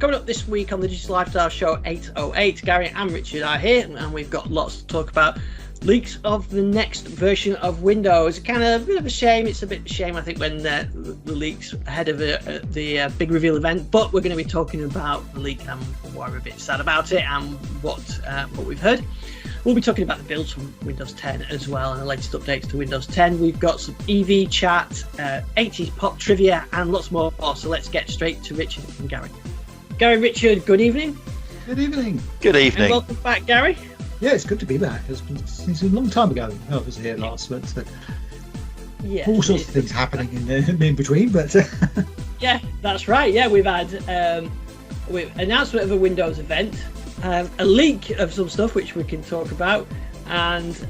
Coming up this week on the Digital Lifestyle Show 808, Gary and Richard are here, and we've got lots to talk about. Leaks of the next version of Windows. Kind of a bit of a shame. It's a bit of a shame, I think, when the leaks ahead of the big reveal event. But we're going to be talking about the leak and why we're a bit sad about it and what we've heard. We'll be talking about the builds from Windows 10 as well and the latest updates to Windows 10. We've got some EV chat, 80s pop trivia, and lots more. So let's get straight to Richard and Gary. Gary, Richard, good evening. Good evening. Good evening. And welcome back, Gary. Yeah, it's good to be back. It's a long time ago. I was here last, but Yeah, all sorts of things happening in between. But yeah, that's right. Yeah, we've had announcement of a Windows event, a leak of some stuff which we can talk about, and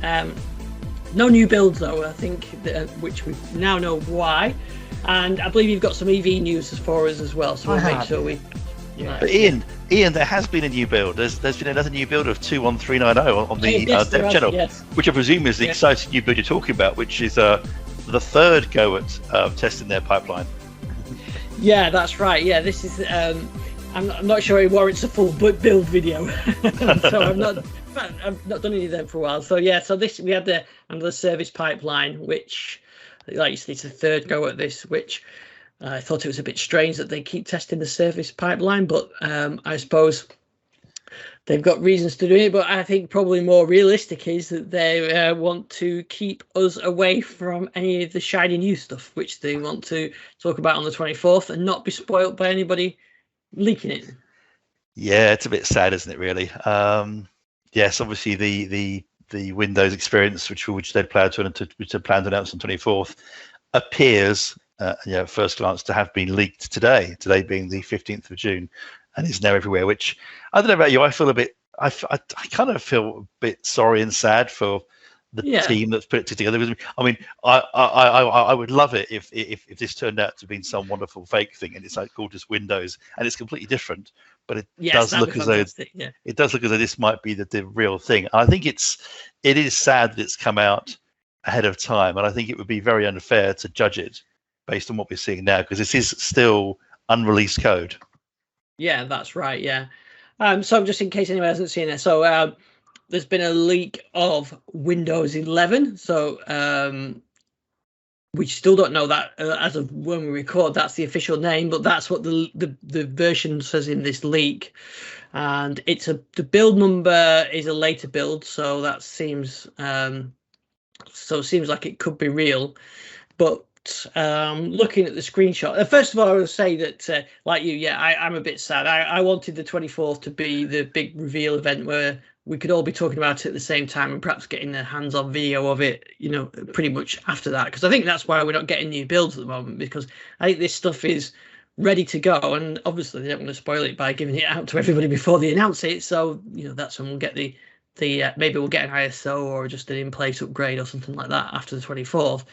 no new builds though. I think which we now know why, and I believe you've got some EV news for us as well. So we'll make sure we. Yeah. But Ian, there has been a new build. There's been another new build of 21390 on the dev channel, yes. Which I presume is the exciting new build you're talking about, which is the third go at testing their pipeline. Yeah, that's right. Yeah, this is. I'm not sure it warrants a full build video, so I've not done any of them for a while. So yeah, so we had another service pipeline, which, like you said, it's the third go at this, which. I thought it was a bit strange that they keep testing the service pipeline, but I suppose they've got reasons to do it. But I think probably more realistic is that they want to keep us away from any of the shiny new stuff, which they want to talk about on the 24th and not be spoilt by anybody leaking it. Yeah, it's a bit sad, isn't it, really? Yes, obviously the Windows experience, which they'd planned to announce on 24th, appears... at first glance to have been leaked today being the 15th of June, and is now everywhere, which I don't know about you, I kind of feel a bit sorry and sad for the team that's put it together with me. I mean, I would love it if this turned out to be some wonderful fake thing and it's like called just Windows and it's completely different, but it does look as though this might be the real thing. I think it is sad that it's come out ahead of time, and I think it would be very unfair to judge it based on what we're seeing now, because this is still unreleased code. Yeah, that's right. Yeah. So just in case anyone hasn't seen it, so there's been a leak of Windows 11. So we still don't know that as of when we record. That's the official name, but that's what the version says in this leak. And the build number is a later build, so that seems it seems like it could be real, but. Looking at the screenshot, first of all, I would say that, like you, I'm a bit sad. I wanted the 24th to be the big reveal event where we could all be talking about it at the same time and perhaps getting the hands-on video of it, pretty much after that. Because I think that's why we're not getting new builds at the moment, because I think this stuff is ready to go, and obviously they don't want to spoil it by giving it out to everybody before they announce it. So that's when we'll get the maybe we'll get an ISO or just an in-place upgrade or something like that after the 24th.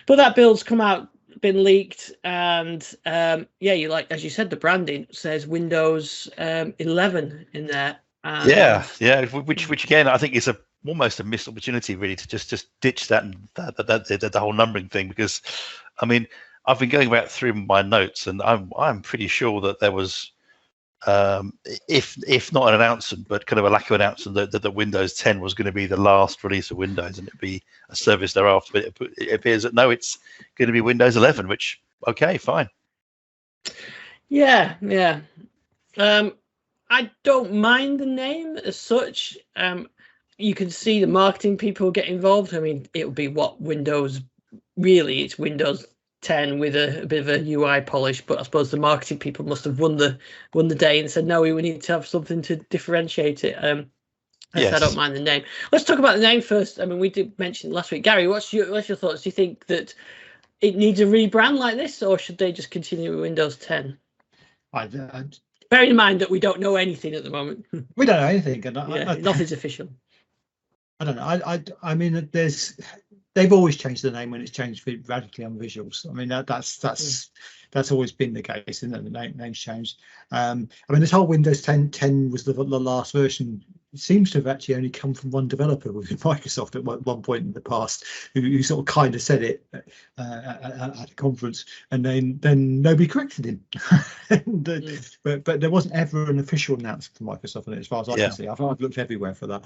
But that build's been leaked, and as you said, the branding says Windows 11 in there. Which again I think is almost a missed opportunity, really, to just ditch that and the whole numbering thing, because I mean I've been going back through my notes and I'm pretty sure that there was if not an announcement, but kind of a lack of announcement that Windows 10 was going to be the last release of Windows and it'd be a service thereafter. But it appears that no, it's going to be Windows 11, which okay, fine. Yeah. I don't mind the name as such. You can see the marketing people get involved. I mean, it would be what Windows. Really, it's Windows 10 with a bit of a UI polish, but I suppose the marketing people must have won the day and said, no, we need to have something to differentiate it. Yes. I don't mind the name. Let's talk about the name first. I mean, we did mention last week. Gary, what's your thoughts? Do you think that it needs a rebrand like this, or should they just continue with Windows 10? Bearing in mind that we don't know anything at the moment. We don't know anything, and nothing's official. I don't know. I mean, they've always changed the name when it's changed radically on visuals. I mean, that's always been the case, isn't it? The name's changed. I mean, this whole Windows 10 was the last version seems to have actually only come from one developer within Microsoft at one point in the past, who sort of kind of said it at a conference, and then nobody corrected him. But there wasn't ever an official announcement from Microsoft on it, as far as I can see. I've looked everywhere for that.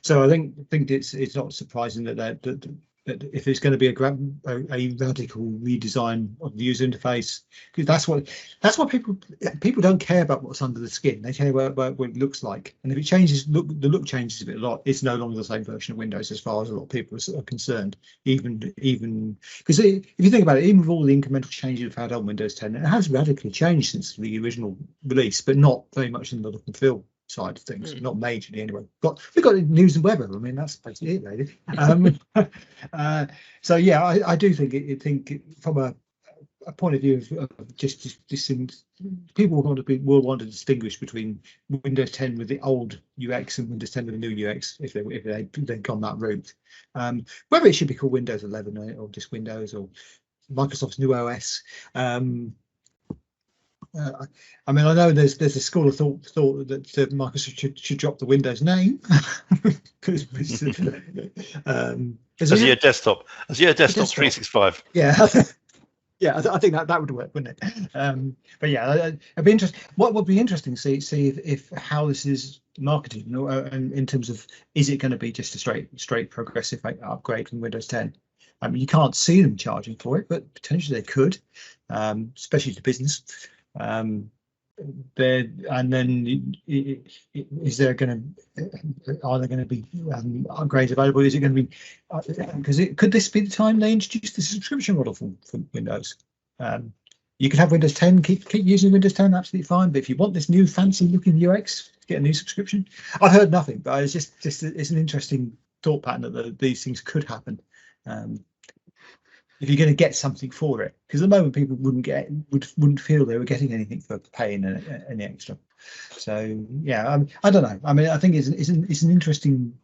So I think it's not surprising that if it's going to be a radical redesign of the user interface, because that's what people don't care about what's under the skin. They care about what it looks like, and if it changes, the look changes a bit a lot. It's no longer the same version of Windows as far as a lot of people are concerned. Even because if you think about it, even with all the incremental changes we've had on Windows 10, it has radically changed since the original release, but not very much in the look and feel side of things, not majorly anyway. We've got news and weather. I mean, that's basically it, really. So yeah, I do think from a point of view of just people will want to distinguish between Windows 10 with the old UX and Windows 10 with the new UX if they've gone that route. Whether it should be called Windows 11 or just Windows or Microsoft's new OS. I mean, I know there's a school of thought that Microsoft should drop the Windows name. As your desktop 365. Yeah. Yeah, I think that would work, wouldn't it? But yeah, it'd be interesting. What would be interesting to see if how this is marketed, in terms of, is it going to be just a straight progressive upgrade from Windows 10? I mean, you can't see them charging for it, but potentially they could, especially to business. And then is there going to, are there going to be upgrades available? Is it going to be, because could this be the time they introduce the subscription model for Windows? You can have Windows 10, keep using Windows 10, absolutely fine. But if you want this new fancy looking UX, get a new subscription. I've heard nothing, but it's just it's an interesting thought pattern that these things could happen. If you're going to get something for it, because at the moment people wouldn't feel they were getting anything for paying any extra. So yeah, I don't know. I mean, I think it's an interesting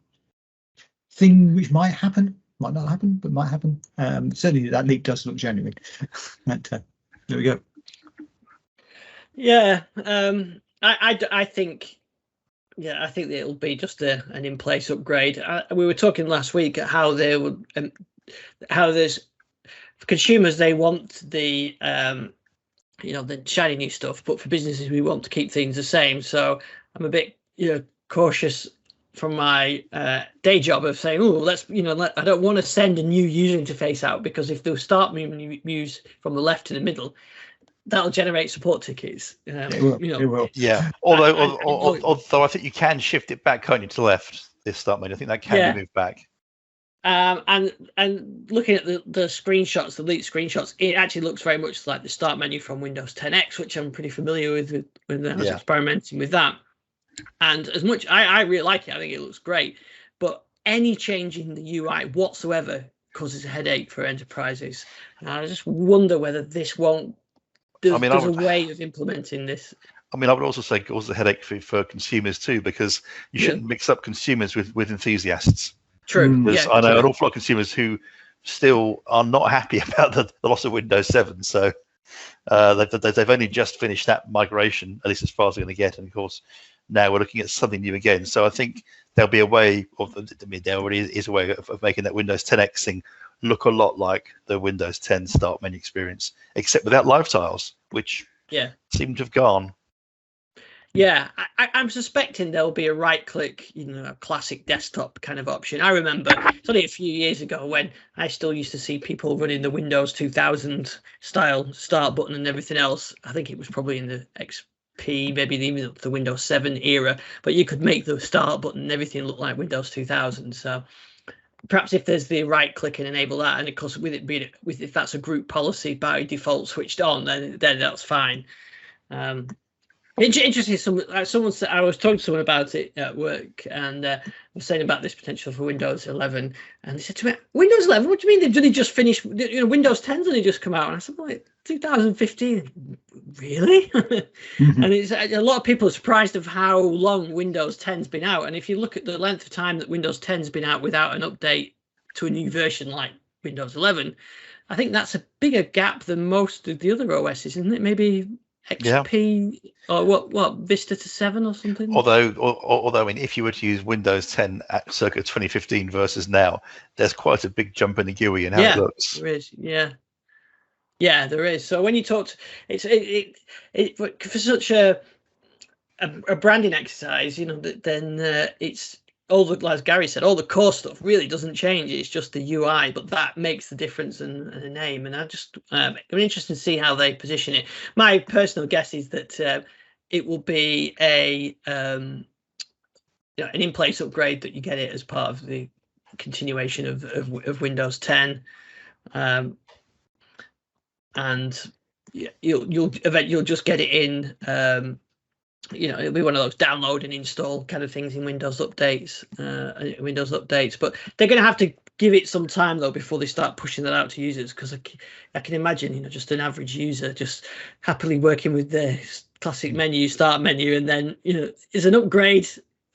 thing which might happen, might not happen, but might happen. Certainly that leak does look genuine. But, there we go. Yeah, I think. Yeah, I think it'll be just an in-place upgrade. We were talking last week at how they would, how there's. For consumers, they want the the shiny new stuff, but for businesses, we want to keep things the same. So I'm a bit cautious from my day job of saying, oh, I don't want to send a new user interface out, because if they start menus from the left to the middle, that'll generate support tickets. It will. Yeah. Although I think you can shift it back, can't you, to the left? This start menu, I think that can be moved back. And looking at the screenshots, the leaked screenshots, it actually looks very much like the start menu from Windows 10X, which I'm pretty familiar with when I was experimenting with that. And as much I really like it, I think it looks great. But any change in the UI whatsoever causes a headache for enterprises. And I just wonder whether this won't. There's a way of implementing this. I mean, I would also say it causes a headache for consumers too, because you shouldn't mix up consumers with enthusiasts. True. I know an awful lot of consumers who still are not happy about the loss of Windows 7. So they've only just finished that migration, at least as far as they're going to get. And of course, now we're looking at something new again. So I think there'll be a way there already is a way of making that Windows 10X thing look a lot like the Windows 10 start menu experience, except without live tiles, which seem to have gone. Yeah, I'm suspecting there'll be a right-click, a classic desktop kind of option. I remember it's only a few years ago when I still used to see people running the Windows 2000 style start button and everything else. I think it was probably in the XP, maybe even the Windows 7 era, but you could make the start button and everything look like Windows 2000. So perhaps if there's the right-click and enable that, and of course if that's a group policy by default switched on, then that's fine. Interesting. Someone said, I was talking to someone about it at work, and I was saying about this potential for Windows 11, and they said to me, "Windows 11? What do you mean they've only just finished? Windows 10's only just come out." And I said, "Well, 2015, really?" And it's a lot of people are surprised of how long Windows 10's been out, and if you look at the length of time that Windows 10's been out without an update to a new version like Windows 11, I think that's a bigger gap than most of the other OSs, isn't it? Maybe XP or what Vista to 7 or something. Although, I mean, if you were to use Windows 10 at circa 2015 versus now, there's quite a big jump in the GUI and how it looks. There is, yeah, there is. So when you talk, it's for such a branding exercise, then it's all the, as Garry said, all the core stuff really doesn't change. It's just the UI, but that makes the difference in the name. And I'm interested to see how they position it. My personal guess is that it will be an in-place upgrade, that you get it as part of the continuation of Windows 10. And you'll just get it in. It'll be one of those download and install kind of things in Windows updates. But they're going to have to give it some time though before they start pushing that out to users, because I can imagine just an average user just happily working with the classic start menu, and then is an upgrade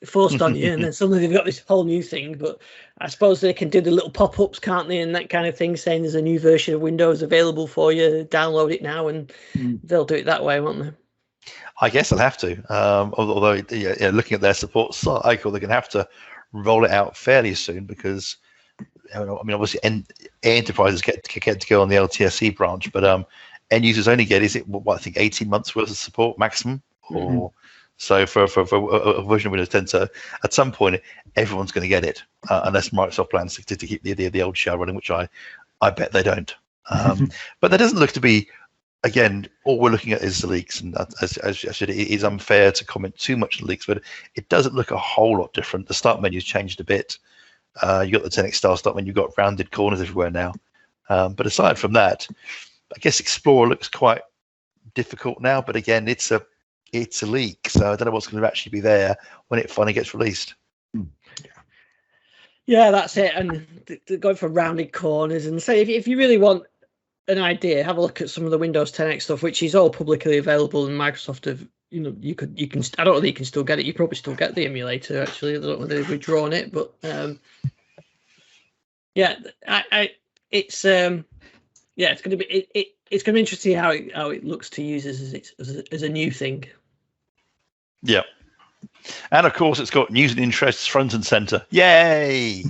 forced on you, and then suddenly they've got this whole new thing. But I suppose they can do the little pop-ups, can't they, and that kind of thing, saying there's a new version of Windows available for you, download it now, and they'll do it that way, won't they? I guess they'll have to. Although looking at their support cycle, they're going to have to roll it out fairly soon, because obviously enterprises get to go on the LTSC branch, but end users only get, I think 18 months worth of support maximum, or so for a version of Windows 10. So at some point, everyone's going to get it, unless Microsoft plans to keep the old shell running, which I bet they don't. But that doesn't look to be. Again, all we're looking at is the leaks, and as I said, it is unfair to comment too much on the leaks, but it doesn't look a whole lot different. The start menu's changed a bit. You got the 10x start menu, you've got rounded corners everywhere now. But aside from that, I guess Explorer looks quite difficult now. But again, it's a leak, so I don't know what's going to actually be there when it finally gets released. Yeah, that's it. And going for rounded corners, and say if you really want an idea, have a look at some of the Windows 10X stuff, which is all publicly available, and Microsoft have, you can. I don't know if you can still get it. You probably still get the emulator. Actually, I don't know whether they've withdrawn it, but it's going to be it's going to be interesting how it looks to users as a new thing. Yeah, and of course it's got news and interests front and center. Yay!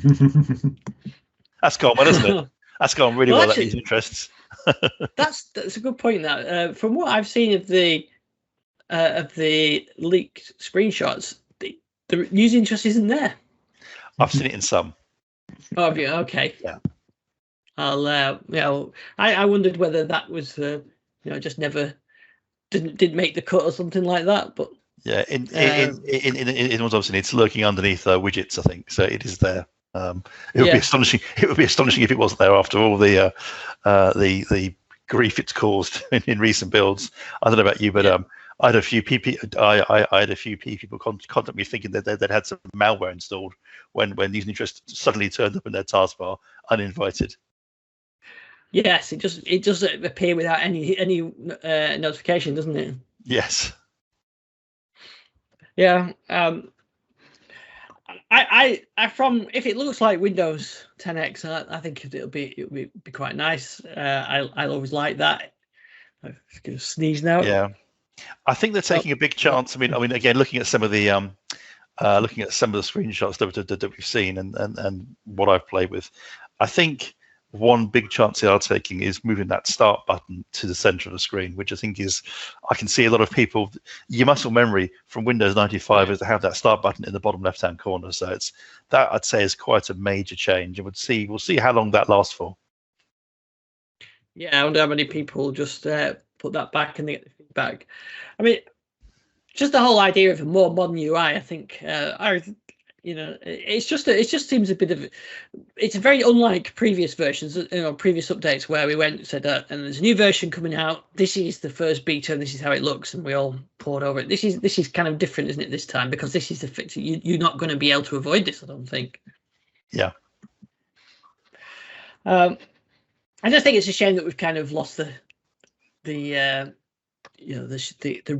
That's common, isn't it? That's gone really well. Actually, that news and interests. That's a good point. That from what I've seen of the leaked screenshots, the news interest isn't there. I've seen it in some. Oh, have you? Okay. Yeah. I wondered whether that was just never didn't make the cut or something like that. But yeah, in obviously it's lurking underneath widgets, I think. So it is there. It would be astonishing. It would be astonishing if it wasn't there after all the grief it's caused in recent builds. I don't know about you, but I had a few people. I had a few people contact me thinking that they'd had some malware installed when news and interest suddenly turned up in their taskbar uninvited. Yes, it just appear without any notification, doesn't it? Yes. Yeah. I from if it looks like Windows 10X, I think it'll be quite nice. I always like that. I'm just gonna sneeze now. Yeah, I think they're taking a big chance. I mean, again, looking at some of the screenshots that we've seen and what I've played with, I think one big chance they are taking is moving that start button to the center of the screen, which I think is, I can see a lot of people, your muscle memory from Windows 95 is to have that start button in the bottom left-hand corner. So it's that, I'd say, is quite a major change, and we'll see how long that lasts for. Yeah, I wonder how many people just put that back and they get the feedback. I mean, just the whole idea of a more modern UI, I think, it just seems a bit of, it's very unlike previous versions, previous updates where we went and said and there's a new version coming out. This is the first beta, and this is how it looks, and we all poured over it. This is kind of different, isn't it, this time, because this is the fix. You're not going to be able to avoid this, I don't think. Yeah. I just think it's a shame that we've kind of lost the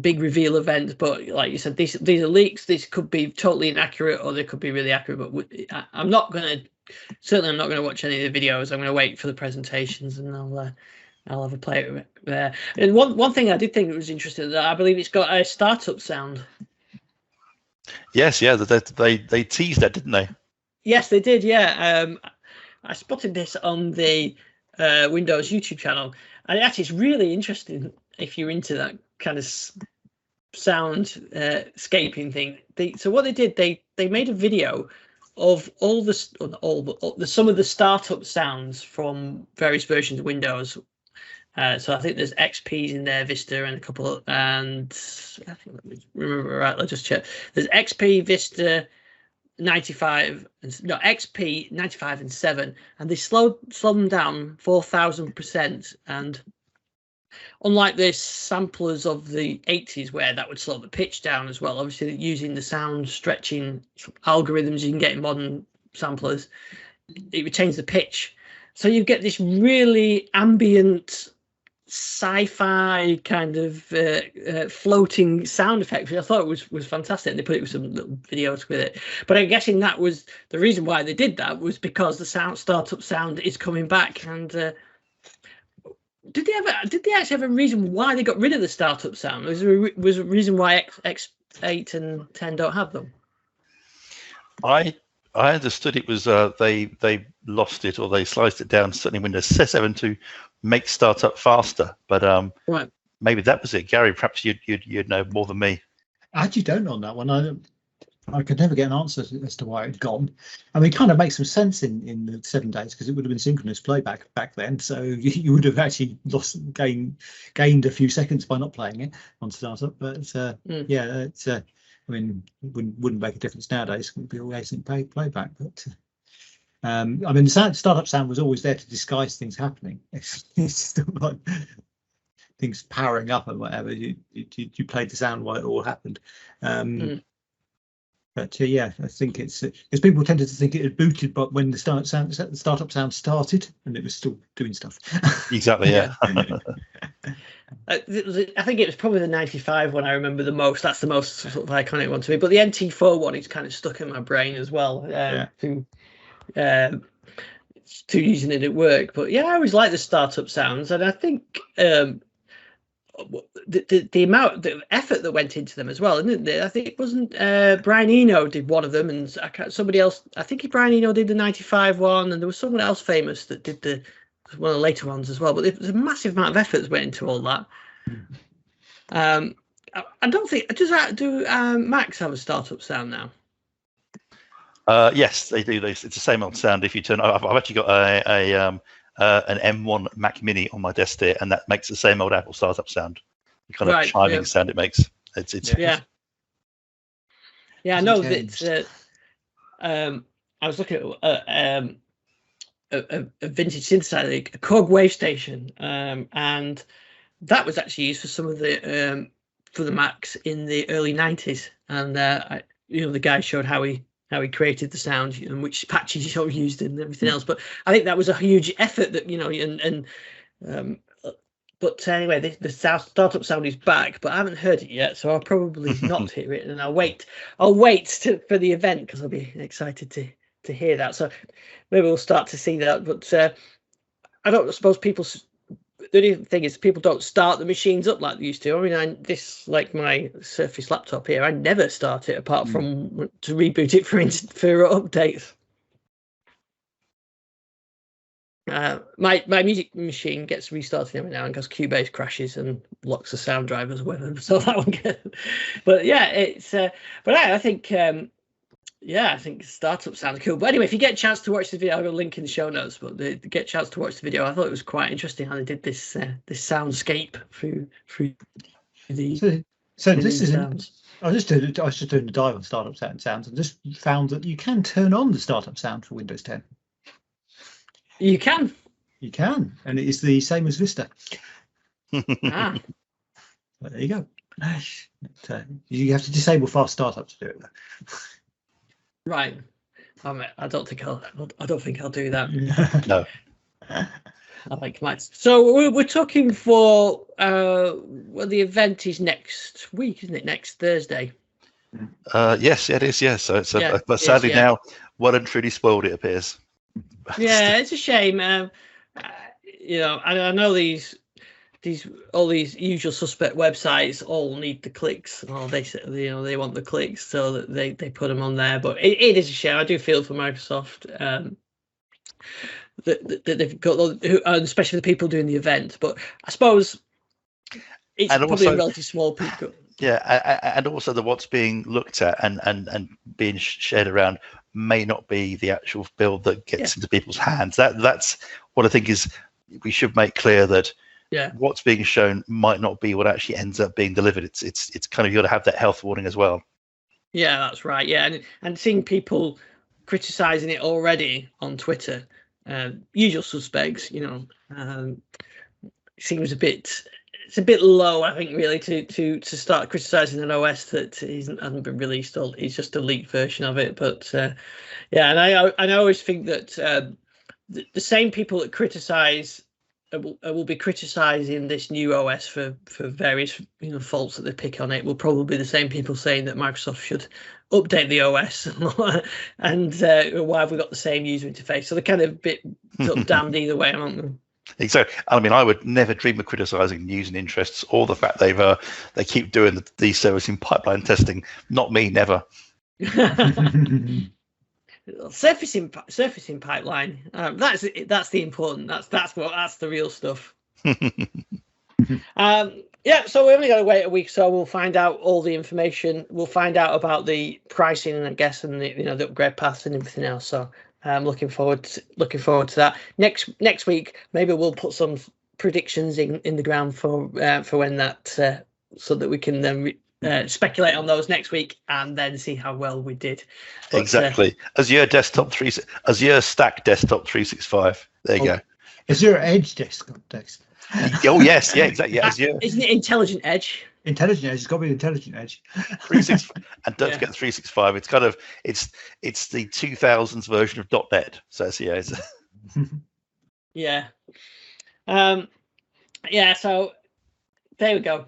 big reveal event, but like you said, these are leaks. This could be totally inaccurate, or they could be really accurate. But I'm not going to watch any of the videos. I'm going to wait for the presentations, and I'll have a play with it there. And one thing I did think was interesting, that I believe it's got a startup sound. Yes, yeah, they teased that, didn't they? Yes, they did. Yeah, I spotted this on the Windows YouTube channel, and actually, it's really interesting if you're into that kind of sound scaping thing. So what they did, they made a video of some of the startup sounds from various versions of Windows. So I think there's XPs in there, Vista, and a couple, and I think, let me remember right. Let's just check. There's XP, Vista, 95, XP 95 and 7, and they slowed them down 4,000%. And unlike the samplers of the 80s, where that would slow the pitch down as well, obviously using the sound stretching algorithms you can get in modern samplers, it would change the pitch. So you get this really ambient sci-fi kind of floating sound effect, which I thought was fantastic. And they put it with some little videos with it. But I'm guessing that was the reason why they did that, was because the startup sound is coming back. And did they actually have a reason why they got rid of the startup sound? Was there a reason why X8 and 10 don't have them? I understood it was they lost it, or they sliced it down, certainly Windows 7, to make startup faster. But right, maybe that was it. Gary, perhaps you'd know more than me. I actually don't know on that one. I could never get an answer as to why it'd gone. I mean, it kind of makes some sense in the 7 days, because it would have been synchronous playback back then. So you would have actually gained a few seconds by not playing it on startup. But yeah, it's I mean, it wouldn't make a difference nowadays. It would be all async playback. But I mean, the startup sound was always there to disguise things happening. It's still like things powering up and whatever. You played the sound while it all happened. But yeah, I think it's because people tended to think it had booted, but when the startup sound started, and it was still doing stuff. Exactly. Yeah. I think it was probably the 95 one I remember the most. That's the most sort of iconic one to me. But the NT4 one is kind of stuck in my brain as well. To using it at work. But yeah, I always like the startup sounds, and I think the amount, the effort that went into them as well, isn't it? I think it wasn't Brian Eno did one of them, and somebody else. I think Brian Eno did the 95 one, and there was someone else famous that did one of the later ones as well. But there's a massive amount of effort that went into all that. I don't think do Macs have a startup sound now? Yes, they do. It's the same old sound. If you turn, I've actually got an M1 Mac Mini on my desk here, and that makes the same old Apple startup sound. The kind of chiming sound it makes. It's yeah. I know that. I was looking at a vintage synthesizer, a Korg Wave Station, and that was actually used for some of the for the Macs in the early 90s. And the guy showed how he created the sound and which patches he used and everything else. But I think that was a huge effort that, but anyway, the startup sound is back, but I haven't heard it yet, so I'll probably not hear it, and I'll wait for the event, because I'll be excited to hear that. So maybe we'll start to see that. But I don't suppose the only thing is people don't start the machines up like they used to. I mean, like my Surface laptop here, I never start it apart from to reboot it for updates. My music machine gets restarted every now and because Cubase crashes and locks the sound drivers or whatever. So that one gets. But yeah, it's. But I think. I think startup sounds cool. But anyway, if you get a chance to watch the video, I've got a link in the show notes. But to get a chance to watch the video, I thought it was quite interesting how they did this soundscape through the. So this is. I was just doing a dive on startup sounds and just found that you can turn on the startup sound for Windows 10. You can, and it is the same as Vista. There you go. You have to disable fast startup to do it. Right. I don't think I'll do that. No. I like mine. So we're talking for the event is next week, isn't it? Next Thursday. Yes, it is. Yes, so but sadly now, well and truly spoiled, it appears. Yeah, it's a shame. I know these all these usual suspect websites all need the clicks. Oh, they want the clicks, so that they put them on there. But it is a shame. I do feel for Microsoft that they've got, especially the people doing the event. But I suppose it's probably also a relatively small people. Yeah, and also what's being looked at and being shared around may not be the actual build that gets into people's hands. That's what I think is we should make clear, that what's being shown might not be what actually ends up being delivered. It's kind of, you got to have that health warning as well. Yeah, that's right. Yeah, and seeing people criticizing it already on Twitter, usual suspects, seems a bit. It's a bit low, I think, really, to start criticizing an OS that hasn't been released, or it's just a leaked version of it. But yeah, and I always think that the same people that criticize will be criticizing this new OS for various faults that they pick on it will probably be the same people saying that Microsoft should update the OS and why have we got the same user interface? So they're kind of a bit sort of damned either way, aren't they? Exactly. I mean, I would never dream of criticizing news and interests or the fact they keep doing these servers in pipeline testing. Not me, never. Surfacing pipeline. That's the important. That's the real stuff. Yeah. So we only got to wait a week, so we'll find out all the information. We'll find out about the pricing, I guess, and the upgrade paths and everything else. So I'm looking forward to that. Next week, maybe we'll put some predictions in the ground for when that, so that we can then speculate on those next week and then see how well we did. But, exactly. Azure Stack Desktop 365. There you go. Azure Edge Desktop. Oh yes, yeah, exactly. Yeah, Azure. Isn't it Intelligent Edge? Intelligent Edge. It's got to be Intelligent Edge. 365, and don't forget 365. It's kind of it's the 2000s version of .NET. So it's yeah. Yeah. So there we go.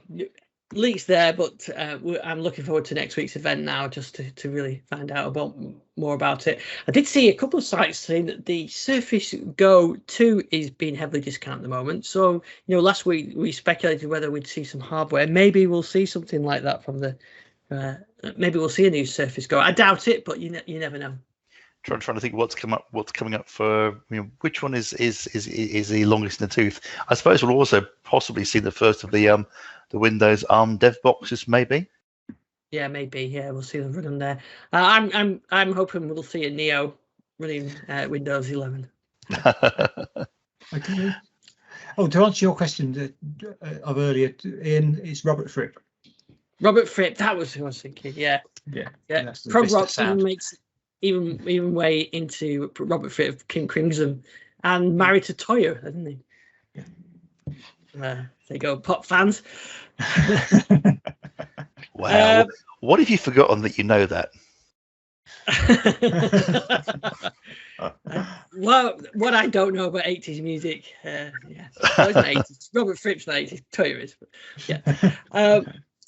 Leaks there, but I'm looking forward to next week's event now, just to really find out more about it. I did see a couple of sites saying that the Surface Go 2 is being heavily discounted at the moment. So, last week we speculated whether we'd see some hardware. Maybe we'll see something like that from the. Maybe we'll see a new Surface Go. I doubt it, but you never know. Trying to think what's coming up for which one is the longest in the tooth. I suppose we'll also possibly see the first of the Windows ARM dev boxes, maybe. Yeah, maybe. Yeah, we'll see them running there. I'm hoping we'll see a Neo running Windows 11. Okay. Oh, to answer your question of earlier, Ian, it's Robert Fripp. Robert Fripp, that was who I was thinking. Yeah. Prog Rock makes even way into Robert Fripp, King Crimson, and married to Toya, isn't he? Yeah. There you go, pop fans. Wow. What have you forgotten that you know that? Well, what I don't know about 80s music, well, it's not 80s. Robert Fripp's not 80s, Toya is. But yeah.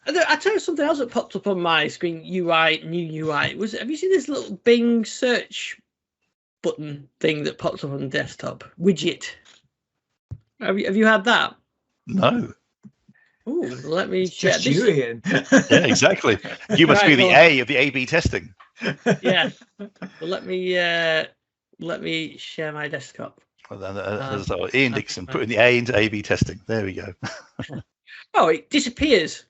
I tell you something else that popped up on my screen. New UI. Have you seen this little Bing search button thing that pops up on the desktop widget? Have you had that? No. Oh, let me share this. Ian. Yeah, exactly. You must be the A of the A/B testing. Yeah. Well, let me share my desktop. So Ian Dixon putting the A into A/B testing. There we go. Oh, it disappears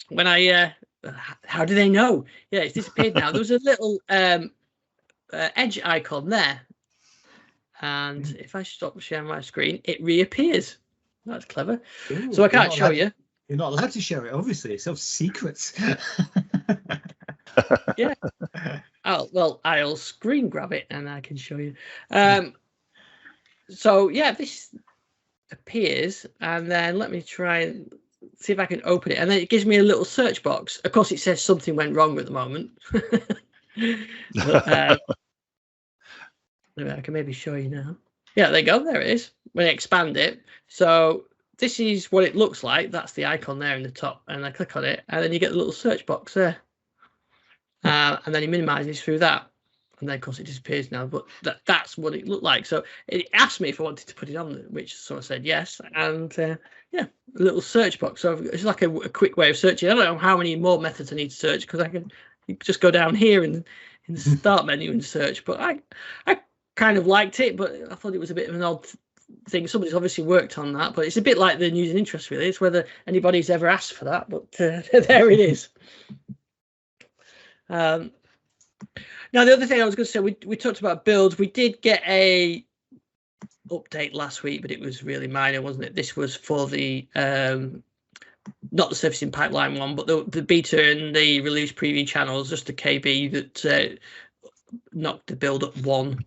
when I. How do they know? Yeah, it's disappeared now. There was a little edge icon there, and if I stop sharing my screen, it reappears. That's clever. Ooh, so I can't show you. You're not allowed to show it, obviously. It's all secrets. Yeah. Oh, well, I'll screen grab it and I can show you. So, yeah, this appears. And then let me try and see if I can open it. And then it gives me a little search box. Of course, it says something went wrong at the moment. But, I can maybe show you now. Yeah, there you go. There it is. When I expand it. So this is what it looks like. That's the icon there in the top. And I click on it. And then you get the little search box there. And then you minimize this through that. And then, of course, it disappears now. But that's what it looked like. So it asked me if I wanted to put it on, which so I said yes. And yeah, a little search box. So it's like a quick way of searching. I don't know how many more methods I need to search because I can just go down here in the start menu and search. But I kind of liked it, but I thought it was a bit of an odd thing. Somebody's obviously worked on that, but it's a bit like the news and interest, really. It's whether anybody's ever asked for that, but there it is. Now, the other thing I was going to say, we talked about builds. We did get a update last week, but it was really minor, wasn't it? This was for the not the servicing pipeline one, but the beta and the release preview channels, just a KB that knocked the build up one,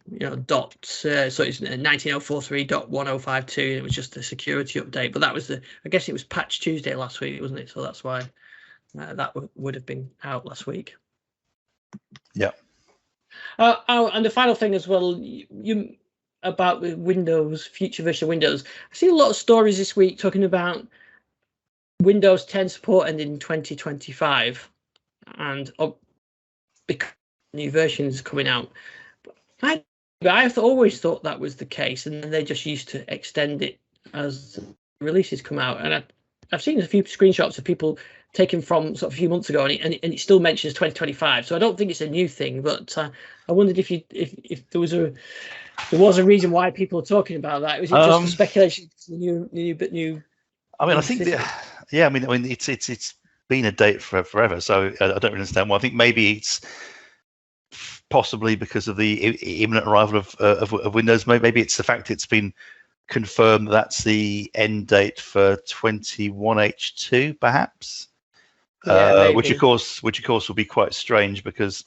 dot. So it's 19043.1052. And it was just a security update, but that was I guess it was Patch Tuesday last week, wasn't it? So that's why that would have been out last week. Yeah. And the final thing as well, you about the Windows, future version of Windows. I've seen a lot of stories this week talking about Windows 10 support ending in 2025, and because new versions coming out. I've always thought that was the case, and then they just used to extend it as releases come out. And I've seen a few screenshots of people taken from sort of a few months ago, and it still mentions 2025. So I don't think it's a new thing, but I wondered if there was a reason why people are talking about that. Was it just a speculation? New. I mean, I think it's been a date for forever, so I don't really understand why. I think maybe it's possibly because of the imminent arrival of Windows. Maybe it's the fact it's been confirmed that's the end date for 21H2, perhaps. Yeah, which of course will be quite strange, because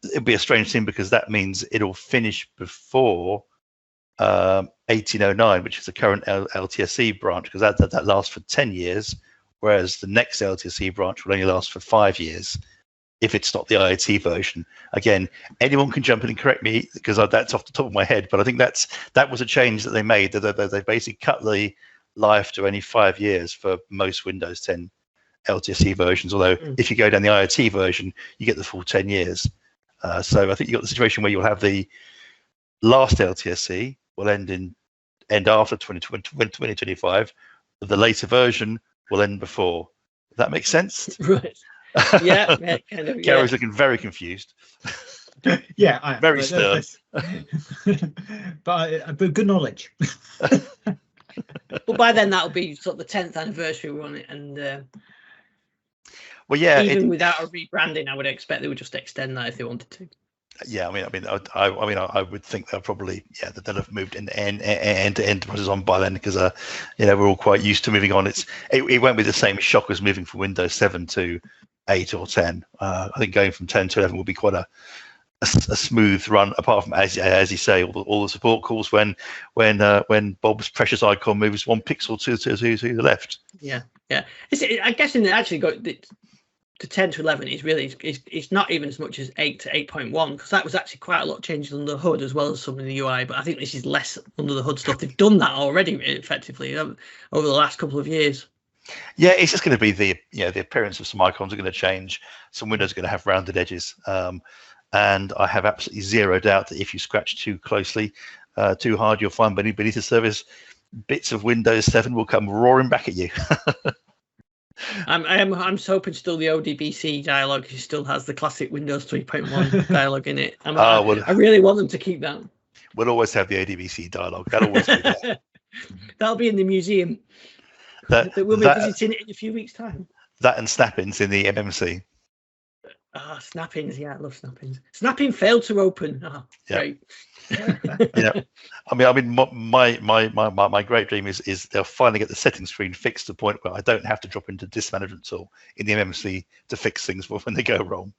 it'll be a strange thing, because that means it'll finish before 1809, which is the current LTSC branch, because that lasts for 10 years, whereas the next LTSC branch will only last for 5 years if it's not the IoT version. Again, anyone can jump in and correct me, because that's off the top of my head, but I think that was a change that they made. They basically cut the life to only 5 years for most Windows 10 LTSC versions, although if you go down the IoT version, you get the full 10 years. So I think you've got the situation where you'll have the last LTSC will end after 2025. The later version will end before. Does that make sense? Right. Yeah, kind of. Gary's looking very confused. Yeah, I am. Very stern. But good knowledge. But by then that'll be sort of the 10th anniversary, won't it? And well, yeah, even without a rebranding, I would expect they would just extend that if they wanted to. Yeah, I would think they'll probably they'll have moved end-to-end process on by then, because we're all quite used to moving on. It won't be the same shock as moving from Windows 7 to 8 or 10. I think going from 10 to 11 will be quite a smooth run, apart from, as you say, all the support calls when Bob's precious icon moves 1 pixel to the left. Yeah. I guess it actually got to 10 to 11 is really it's not even as much as 8 to 8.1, because that was actually quite a lot of changes under the hood as well as some in the UI. But I think this is less under the hood stuff. They've done that already effectively over the last couple of years. Yeah, it's just going to be the appearance of some icons are going to change. Some windows are going to have rounded edges, and I have absolutely zero doubt that if you scratch too closely, too hard, you'll find beneath the surface bits of Windows 7 will come roaring back at you. I'm hoping still the ODBC dialogue still has the classic Windows 3.1 dialogue in it. I really want them to keep that. We'll always have the ODBC dialogue. That'll always be there. That'll be in the museum. That we'll be visiting it in a few weeks' time. That and snap-ins in the MMC. Snap-ins, yeah, I love snap-ins. Snap-in failed to open. Great. Yeah, I mean, my great dream is they'll finally get the settings screen fixed to the point where I don't have to drop into disk management tool in the MMC to fix things when they go wrong.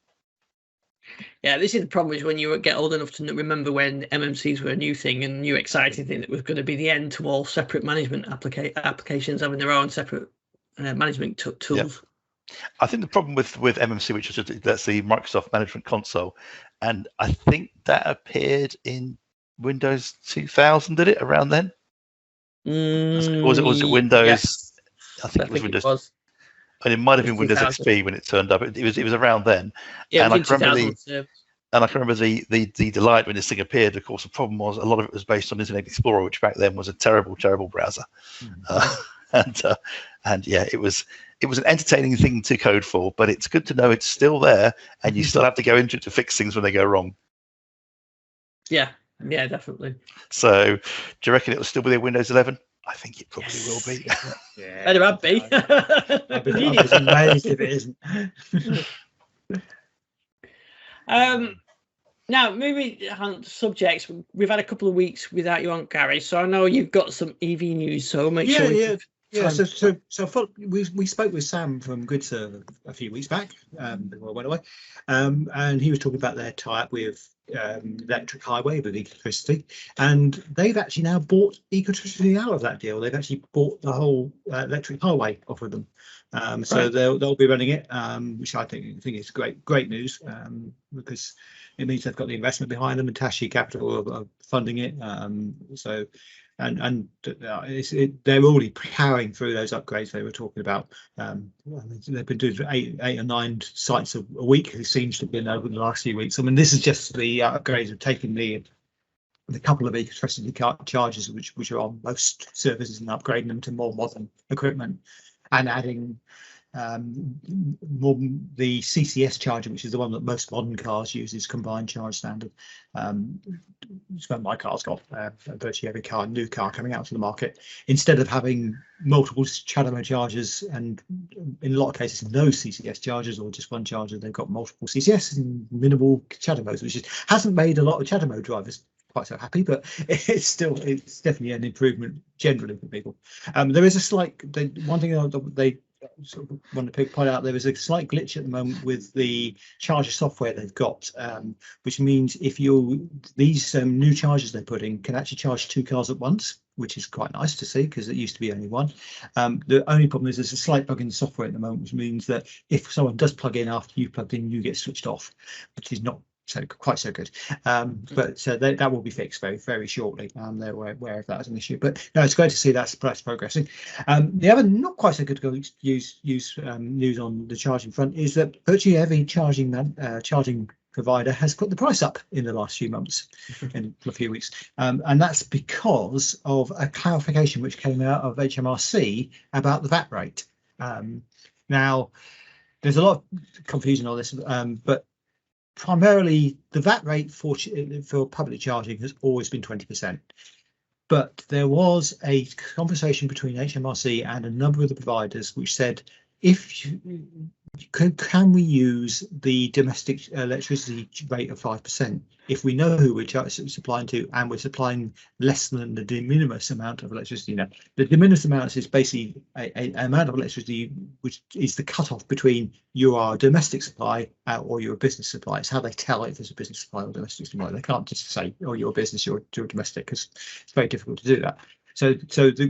Yeah, this is the problem, is when you get old enough to remember when MMCs were a new thing and new exciting thing that was going to be the end to all separate management applications having their own separate management tools. Yeah. I think the problem with MMC, which is that's the Microsoft Management Console, and I think that appeared in Windows 2000, did it, around then? Was it Windows? Yes. I think it was Windows. And it might have been Windows XP when it turned up. It was around then. Yeah, and I remember And I can remember the delight when this thing appeared. Of course, the problem was a lot of it was based on Internet Explorer, which back then was a terrible browser. And yeah, it was an entertaining thing to code for, but it's good to know it's still there, and you still have to go into it to fix things when they go wrong. Yeah, definitely. So, do you reckon it will still be in Windows 11? I think it probably will be. Yeah, Better I'd be. I'd be amazed if it isn't. Now, moving on to subjects, we've had a couple of weeks without you on, Garry, so I know you've got some EV news, so make sure we we spoke with Sam from GridServe a few weeks back before I went away, and he was talking about their tie-up with Electric Highway with Ecotricity, and they've actually now bought Ecotricity out of that deal. They've actually bought the whole Electric Highway off of them, so they'll be running it, which I think is great news, because it means they've got the investment behind them, and Tashi Capital are funding it. So. And they're already powering through those upgrades they were talking about. They've been doing 8 or 9 sites a week. It seems to have been over the last few weeks. I mean, this is just the upgrades of taking the couple of Ecotricity chargers which are on most services and upgrading them to more modern equipment, and adding the CCS charger, which is the one that most modern cars use, is combined charge standard. My car's got virtually every new car coming out to the market. Instead of having multiple CHAdeMO chargers and in a lot of cases no CCS chargers or just one charger, they've got multiple CCS and minimal CHAdeMOs, which hasn't made a lot of CHAdeMO drivers quite so happy, but it's definitely an improvement generally for people. There is a slight one thing they sort of want to point out, there is a slight glitch at the moment with the charger software they've got, which means if these new chargers they're putting can actually charge 2 cars at once, which is quite nice to see because it used to be only one. The only problem is there's a slight bug in the software at the moment, which means that if someone does plug in after you've plugged in, you get switched off, which is not quite so good, but that will be fixed very, very shortly. They're aware of that as an issue, but no, it's great to see that's progressing. The other not quite so good news on the charging front is that virtually every charging provider has put the price up in the last few months, in a few weeks, and that's because of a clarification which came out of HMRC about the VAT rate. Now, there's a lot of confusion on this, but primarily the VAT rate for public charging has always been 20%. But there was a conversation between HMRC and a number of the providers which said, can we use the domestic electricity rate of 5% if we know who we're supplying to and we're supplying less than the de minimis amount of electricity? Now, the de minimis amount is basically an amount of electricity which is the cutoff between you are a domestic supply or you're a business supply. It's how they tell if it's a business supply or domestic supply. They can't just say, oh, you're a business, you're domestic, because it's very difficult to do that. So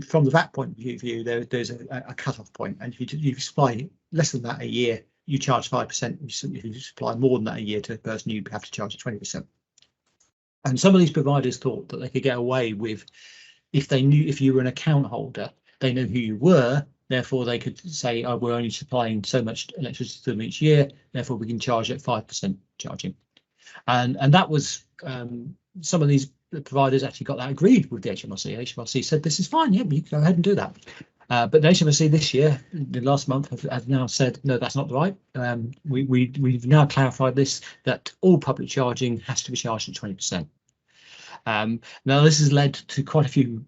from the VAT point of view, there's a cutoff point, and if you supply less than that a year, you charge 5%. If you supply more than that a year to a person, you have to charge 20%. And some of these providers thought that they could get away with, if you were an account holder, they know who you were, therefore they could say, oh, we're only supplying so much electricity to them each year, therefore we can charge at 5% charging. And that was some of these providers actually got that agreed with the HMRC. HMRC said this is fine, yeah, you can go ahead and do that. But the HMRC this year, the last month, have now said no, that's not right. We've now clarified this, that all public charging has to be charged at 20%. Now this has led to quite a few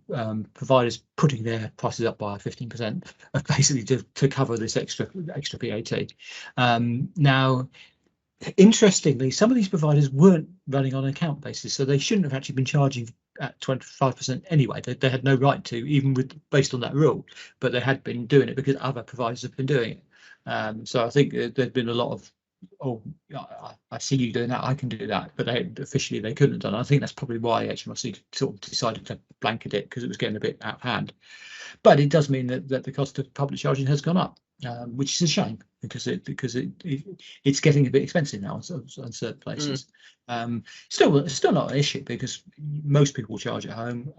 providers putting their prices up by 15%, basically to cover this extra VAT. Now, interestingly, some of these providers weren't running on an account basis, so they shouldn't have actually been charging at 25% anyway. They had no right to, even based on that rule, but they had been doing it because other providers have been doing it. So I think there'd been a lot of, oh, I see you doing that, I can do that, but officially they couldn't have done it. I think that's probably why HMRC sort of decided to blanket it, because it was getting a bit out of hand. But it does mean that the cost of public charging has gone up, which is a shame, because it's getting a bit expensive now in certain places. Still not an issue, because most people charge at home,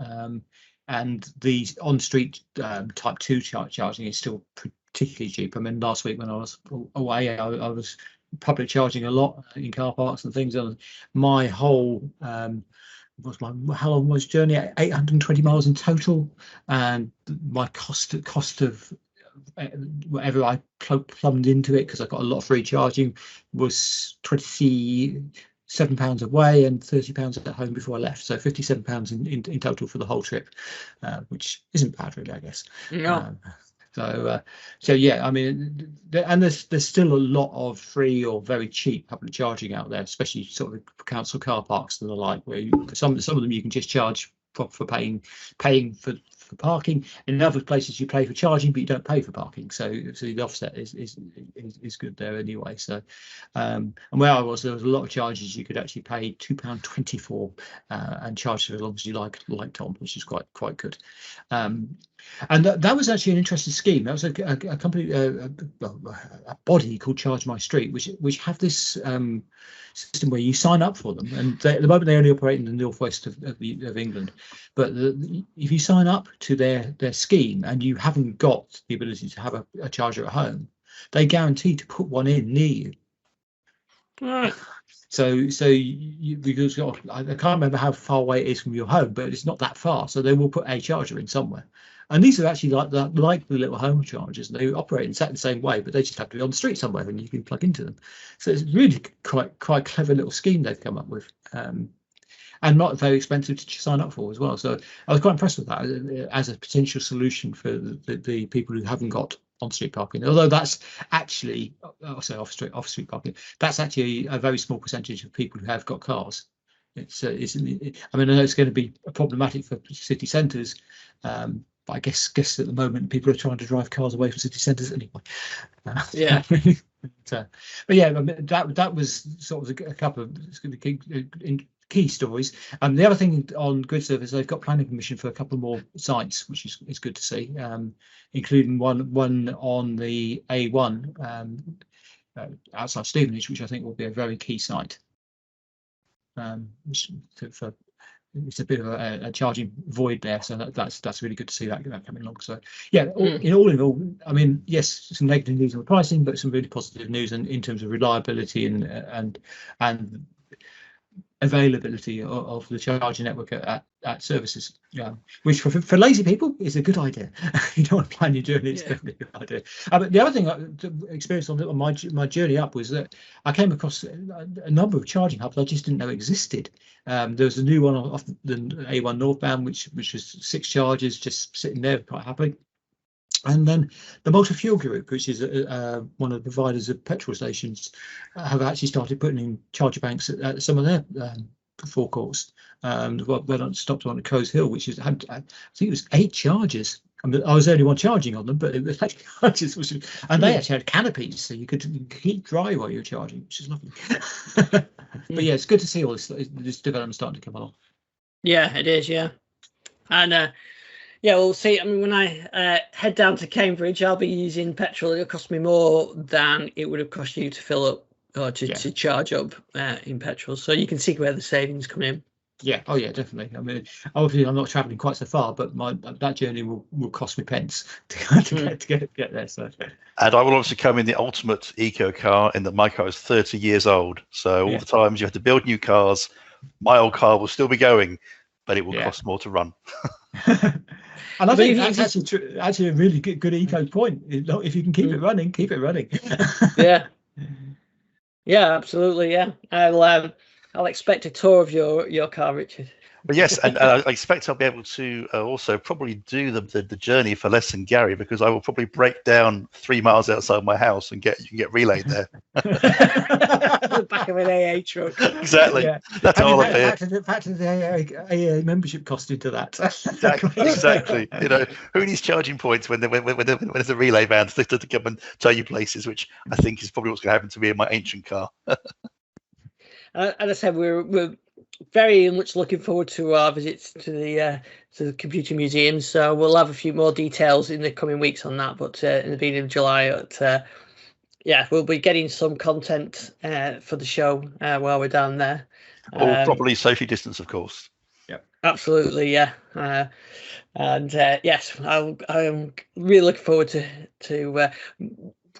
and the on-street type 2 charging is still particularly cheap. I mean, last week when I was away, I was public charging a lot in car parks and things. And my whole how long was journey? 820 miles in total, and my cost of whatever I plumbed into it, because I got a lot of free charging, was £27 away and £30 at home before I left. So £57 in total for the whole trip, which isn't bad really, I guess. No. So yeah, I mean, and there's still a lot of free or very cheap public charging out there, especially sort of council car parks and the like, where some of them you can just charge for paying for parking. In other places you pay for charging, but you don't pay for parking. So the offset is good there anyway. So and where I was, there was a lot of charges you could actually pay £2.20 for and charge for as long as you like Tom, which is quite good. And that was actually an interesting scheme. That was a company, a body called Charge My Street, which have this system where you sign up for them, and at the moment they only operate in the northwest of England. But if you sign up to their scheme and you haven't got the ability to have a charger at home, they guarantee to put one in near you. Right. So because I can't remember how far away it is from your home, but it's not that far. So they will put a charger in somewhere. And these are actually like the little home chargers. They operate in exactly the same way, but they just have to be on the street somewhere and you can plug into them. So it's really quite clever little scheme they've come up with, and not very expensive to sign up for as well. So I was quite impressed with that as a potential solution for the people who haven't got on-street parking. Although that's actually, off-street parking, that's actually a very small percentage of people who have got cars. I mean, I know it's going to be problematic for city centres. But I guess at the moment people are trying to drive cars away from city centres anyway. Yeah. But yeah, I mean, that was sort of a couple of key stories. The other thing on Grid Service, they've got planning permission for a couple more sites, which is good to see, including one on the A1 outside Stevenage, which I think will be a very key site. It's a bit of a charging void there, so that's really good to see that coming along. So yeah, in all, I mean, yes, some negative news on the pricing, but some really positive news in terms of reliability and availability of the charging network at services, which for lazy people is a good idea. You don't want to plan your journey, it's definitely a good idea. But the other thing I experienced on my journey up was that I came across a number of charging hubs I just didn't know existed. There was a new one off the A1 northbound, which was 6 chargers just sitting there quite happily. And then the Multi-Fuel Group, which is one of the providers of petrol stations, have actually started putting in charger banks at some of their forecourts. Well, I stopped on Coes Hill, which I think it was 8 chargers. I mean, I was the only one charging on them, but it was 8 chargers, and they actually had canopies, so you could keep dry while you're charging, which is lovely. But yeah, it's good to see all this development starting to come along. Yeah, it is. Yeah, and. Yeah, we'll see. I mean, when I head down to Cambridge, I'll be using petrol. It'll cost me more than it would have cost you to fill up or to charge up in petrol. So you can see where the savings come in. Yeah. Oh, yeah, definitely. I mean, obviously, I'm not travelling quite so far, but that journey will cost me pence to get there. So. And I will obviously come in the ultimate eco car in that my car is 30 years old. So all the times you have to build new cars, my old car will still be going, but it will cost more to run. And I think that's actually a really good eco point. If you can keep it running, keep it running. Yeah, absolutely. Yeah, I'll expect a tour of your car, Richard. But yes, and I expect I'll be able to also probably do the journey for less than Garry, because I will probably break down 3 miles outside my house and get relayed there. The back of an AA truck. Exactly. Yeah. That's all up here. Factor the AA membership cost into that. Exactly. Who needs charging points when there's a relay van to come and tow you places, which I think is probably what's going to happen to me in my ancient car. As I said, we're very much looking forward to our visits to the computer museum. So we'll have a few more details in the coming weeks on that. But in the beginning of July, we'll be getting some content for the show while we're down there. All properly socially distanced, of course. Yeah, absolutely. Yeah, and yes, I'm really looking forward to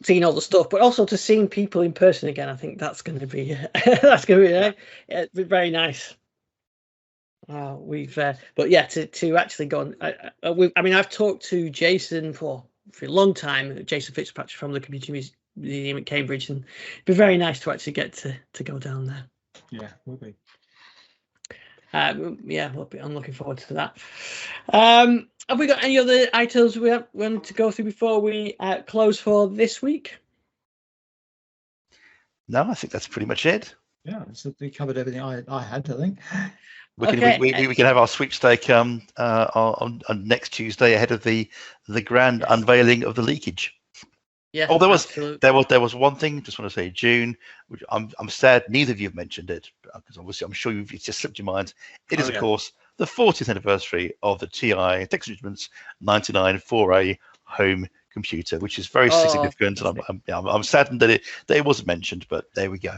seeing all the stuff, but also to seeing people in person again. I think that's going to be it'd be very nice. But yeah, to actually go on. I mean, I've talked to Jason for a long time, Jason Fitzpatrick from the Computer Museum at Cambridge, and it'd be very nice to actually get to go down there. Yeah, will be. I'm looking forward to that. Have we got any other items we want to go through before we close for this week? No, I think that's pretty much it. Yeah, so we covered everything I had, I think. We can have our sweepstake on next Tuesday ahead of the grand unveiling of the leakage. Yeah. Oh, there was one thing. Just want to say, June, which I'm sad neither of you have mentioned it, because obviously I'm sure it's just slipped your minds. It is, of course, the 40th anniversary of the TI Texas Instruments 99-4A home computer, which is very significant. And I'm saddened that it wasn't mentioned, but there we go.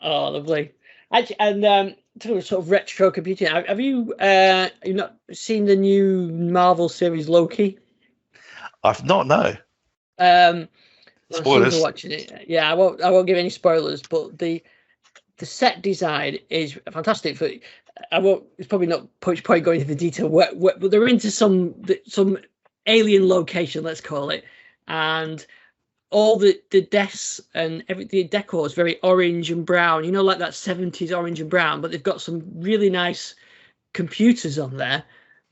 Oh, lovely. Actually, and sort of retro computing. Have you not seen the new Marvel series Loki? I've not, no. Spoilers. Watching it. Yeah, I won't give any spoilers, but the set design is fantastic. But it's probably not much point going into the detail. But they're into some alien location, let's call it, and all the desks and the decor is very orange and brown, like that 70s orange and brown, but they've got some really nice computers on there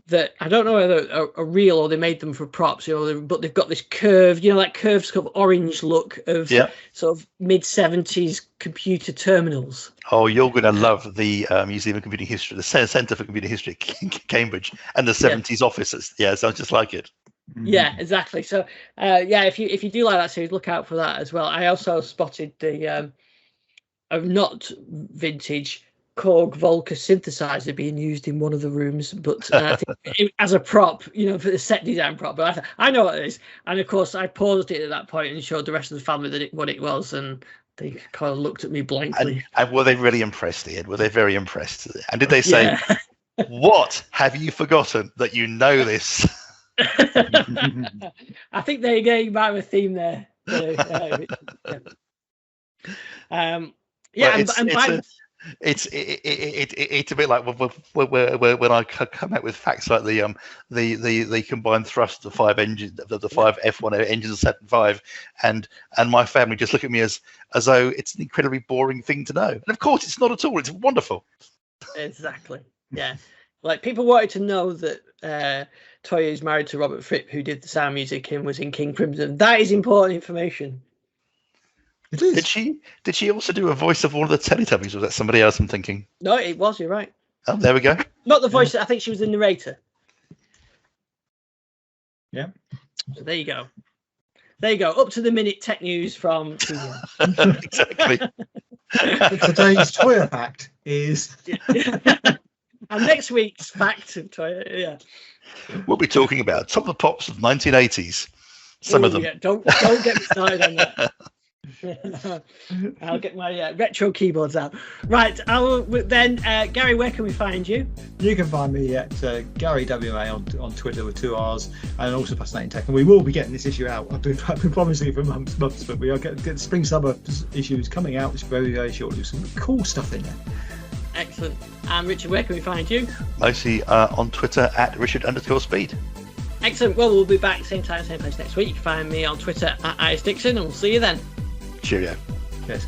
that I don't know whether are real or they made them for props, but they've got this curved, that curved sort of orange look of sort of mid-70s computer terminals. Oh, you're going to love the Museum of Computing History, the Centre for Computer History at Cambridge, and the 70s offices. Yeah, sounds just like it. Yeah, exactly. So, if you do like that series, look out for that as well. I also spotted the not vintage Korg Volca synthesizer being used in one of the rooms, but I think as a prop, for the set design prop. But I know what it is, and of course I paused it at that point and showed the rest of the family what it was, and they kind of looked at me blankly. And were they really impressed, Ian? Were they very impressed? And did they say, "What have you forgotten that you know this"? I think they're getting back with a theme there. It's a bit like when I come out with facts like the combined thrust of the 5 engines, the 5 F1 engines of Saturn V, and my family just look at me as though it's an incredibly boring thing to know. And of course, it's not at all. It's wonderful. Exactly. Yeah. Like people wanted to know that Toya is married to Robert Fripp, who did the sound music and was in King Crimson. That is important information. It is. Did she also do a voice of one of the Teletubbies? Or was that somebody else I'm thinking? No, it was. You're right. Oh, there we go. Not the voice. I think she was the narrator. Yeah. So there you go. Up to the minute tech news from Exactly. Today's Toya fact is. And next week's fact of Toya, yeah. We'll be talking about top of the pops of 1980s. Some of them. Yeah, don't get me started on that. I'll get my retro keyboards out. Right, then Gary, where can we find you? You can find me at Garry WMA on Twitter with 2 R's, and also Fascinating Tech. And we will be getting this issue out. I've been promising it for months, but we are getting spring summer issues coming out very, very shortly. There's some cool stuff in there. Excellent. And Richard, where can we find you? Mostly on Twitter at Richard_Speed. Excellent. Well, we'll be back same time, same place next week. You can find me on Twitter at ISDixon, and we'll see you then. Cheerio. Yes,